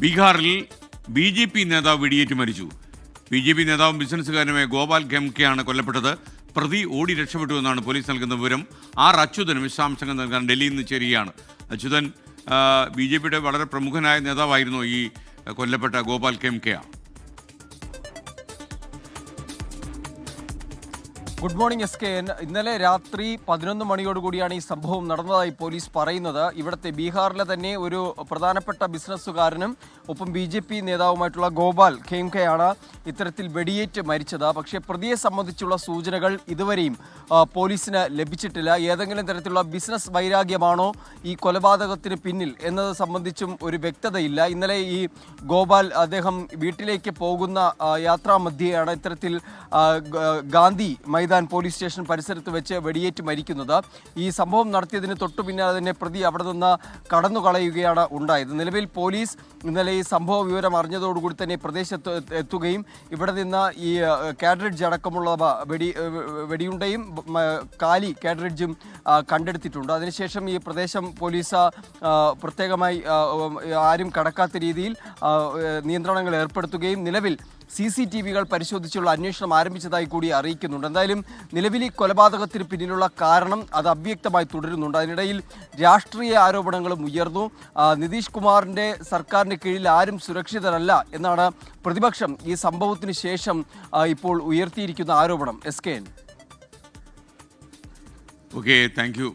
ബീഹാറിൽ BJP നേതാവ് വെടിയേറ്റ് മരിച്ചു. BJP നേതാവും ബിസിനസ്സുകാരനുമായ ഗോപാൽ ഖെംകെയാണ് കൊല്ലപ്പെട്ടത്. പ്രതി ഓടി രക്ഷപ്പെട്ടു എന്നാണ് പോലീസ് നൽകുന്ന വിവരം. അച്യുതൻ വിശദാംശങ്ങൾ നൽകാൻ ഡൽഹിയിൽ നിന്ന് ചേരുകയാണ്. അച്യുതൻ, BJPയുടെ വളരെ പ്രമുഖനായ നേതാവായിരുന്നു ഈ കൊല്ലപ്പെട്ട Gopal Khemka. Good morning SKN. ഇന്നലെ രാത്രി 11 മണിയോടുകൂടിയാണ് ഈ സംഭവം നടന്നതായി പോലീസ് പറയുന്നത്. ഇവിടുത്തെ ബീഹാറിലെ തന്നെ ഒരു പ്രധാനപ്പെട്ട ബിസിനസ്സുകാരനും ഒപ്പം BJP നേതാവുമായിട്ടുള്ള ഗോപാൽ ഖെംകെയാണ് ഇത്തരത്തിൽ വെടിയേറ്റ് മരിച്ചത്. പക്ഷേ പ്രതിയെ സംബന്ധിച്ചുള്ള സൂചനകൾ ഇതുവരെയും പോലീസിന് ലഭിച്ചിട്ടില്ല. ഏതെങ്കിലും തരത്തിലുള്ള ബിസിനസ് വൈരാഗ്യമാണോ ഈ കൊലപാതകത്തിന് പിന്നിൽ എന്നത് സംബന്ധിച്ചും ഒരു വ്യക്തതയില്ല. ഇന്നലെ ഈ ഗോപാൽ അദ്ദേഹം വീട്ടിലേക്ക് പോകുന്ന യാത്രാമധ്യേയാണ് ഇത്തരത്തിൽ ഗാന്ധി മൈതാൻ പോലീസ് സ്റ്റേഷൻ പരിസരത്ത് വെച്ച് വെടിയേറ്റ് മരിക്കുന്നത്. ഈ സംഭവം നടത്തിയതിന് തൊട്ടു പിന്നാലെ തന്നെ പ്രതി അവിടെ നിന്ന് കടന്നു കളയുകയാണ് ഉണ്ടായത്. നിലവിൽ പോലീസ് ഇന്നലെ ഈ സംഭവ വിവരം അറിഞ്ഞതോടുകൂടി തന്നെ പ്രദേശത്ത് എത്തുകയും ഇവിടെ നിന്ന് ഈ കാഡ്രിഡ്ജ് അടക്കമുള്ള വെടിയുണ്ടയും കാലി കാഡ്രിഡ്ജും കണ്ടെടുത്തിട്ടുണ്ട്. അതിനുശേഷം ഈ പ്രദേശം പോലീസ് പ്രത്യേകമായി ആരും കടക്കാത്ത രീതിയിൽ നിയന്ത്രണങ്ങൾ ഏർപ്പെടുത്തുകയും നിലവിൽ CCTVകൾ പരിശോധിച്ചുള്ള അന്വേഷണം ആരംഭിച്ചതായി കൂടി അറിയിക്കുന്നുണ്ട്. എന്തായാലും നിലവിൽ ഈ കൊലപാതകത്തിന് പിന്നിലുള്ള കാരണം അത് അവ്യക്തമായി തുടരുന്നുണ്ട്. അതിനിടയിൽ രാഷ്ട്രീയ ആരോപണങ്ങളും ഉയർന്നു. നിതീഷ് കുമാറിൻ്റെ സർക്കാരിന് കീഴിൽ ആരും സുരക്ഷിതരല്ല എന്നാണ് പ്രതിപക്ഷം ഈ സംഭവത്തിന് ശേഷം ഇപ്പോൾ ഉയർത്തിയിരിക്കുന്ന ആരോപണം. SKN. Okay, thank you.